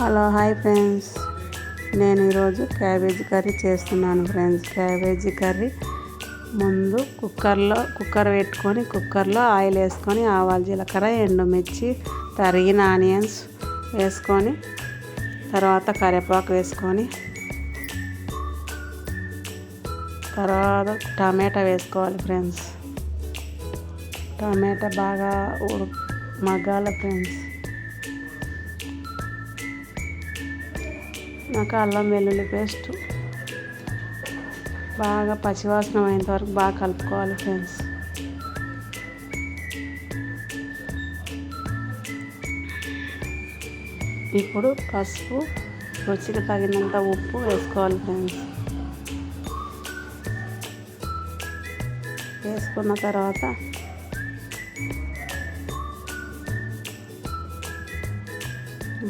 Hello hi friends, నేను ఈరోజు cabbage curry చేస్తున్నాను ఫ్రెండ్స్. క్యాబేజీ కర్రీ ముందు కుక్కర్ పెట్టుకొని కుక్కర్లో ఆయిల్ వేసుకొని ఆవాలు జీలకర్ర ఎండుమిర్చి తరిగిన ఆనియన్స్ వేసుకొని తర్వాత కరివేపాకు వేసుకొని తర్వాత టమాటా వేసుకోవాలి ఫ్రెండ్స్. టమాటా బాగా మగ్గాలి ఫ్రెండ్స్. నాకు అల్లం వెల్లుల్లి పేస్ట్ బాగా పచ్చివాసన అయినంత వరకు బాగా కలుపుకోవాలి ఫ్రెండ్స్. ఇప్పుడు పసుపు, రుచికి తగినంత ఉప్పు వేసుకోవాలి ఫ్రెండ్స్. వేసుకున్న తర్వాత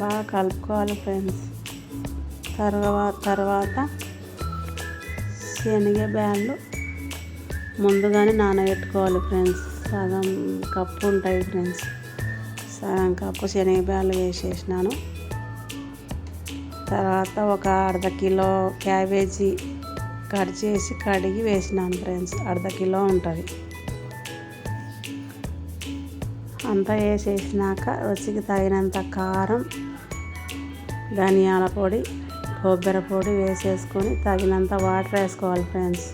బాగా కలుపుకోవాలి ఫ్రెండ్స్. తర్వాత శనగ బ్యాళ్ళు ముందుగానే నానబెట్టుకోవాలి ఫ్రెండ్స్. సగం కప్పు ఉంటాయి ఫ్రెండ్స్. సగం కప్పు శనగ బ్యాళ్ళు వేసేసినాను. తర్వాత ఒక అర్ధ కిలో క్యాబేజీ కట్ చేసి కడిగి వేసినాను ఫ్రెండ్స్. అర్ధ కిలో ఉంటుంది. అంతా వేసేసినాక రుచికి తగినంత కారం, ధనియాల పొడి, కొబ్బరి పొడి వేసేసుకొని తగినంత వాటర్ వేసుకోవాలి ఫ్రెండ్స్.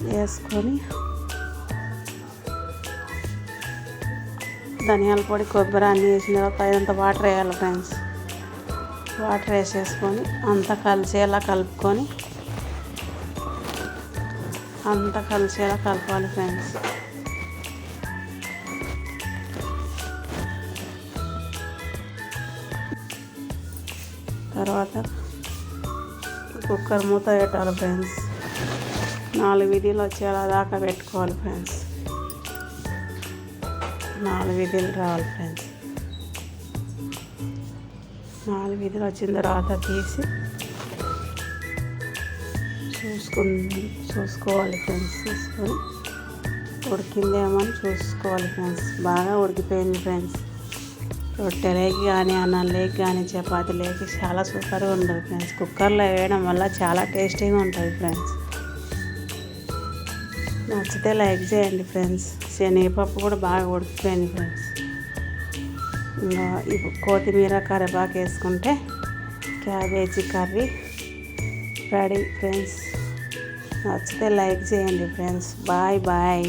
వేసుకొని ధనియాల పొడి, కొబ్బరి అన్నీ వేసిన తర్వాత తగినంత వాటర్ వేయాలి ఫ్రెండ్స్. వాటర్ వేసేసుకొని అంతా కలిసేలా కలపాలి ఫ్రెండ్స్. తర్వాత కుక్కర్ మూత పెట్టాలి ఫ్రెండ్స్. 4 విజిల్లు వచ్చేలా దాకా పెట్టుకోవాలి ఫ్రెండ్స్. 4 విజిల్లు రావాలి ఫ్రెండ్స్. 4 విజిల్లు వచ్చిన తర్వాత తీసి చూసుకోవాలి ఫ్రెండ్స్. చూసుకొని ఉడికిందేమో అని చూసుకోవాలి ఫ్రెండ్స్. బాగా ఉడికిపోయింది ఫ్రెండ్స్. రొట్టెలేకి కానీ, అన్నంలోకి కానీ, చపాతీలోకి చాలా సూపర్గా ఉంటుంది ఫ్రెండ్స్. కుక్కర్లో వేయడం వల్ల చాలా టేస్టీగా ఉంటుంది ఫ్రెండ్స్. నచ్చితే లైక్ చేయండి ఫ్రెండ్స్. శనగపప్పు కూడా బాగా ఉడికిపోయింది ఫ్రెండ్స్. ఇంకా ఇప్పుడు కొత్తిమీర, కరివేపాకు వేసుకుంటే క్యాబేజీ కర్రీ రెడీ ఫ్రెండ్స్. నచ్చితే లైక్ చేయండి ఫ్రెండ్స్. Bye bye.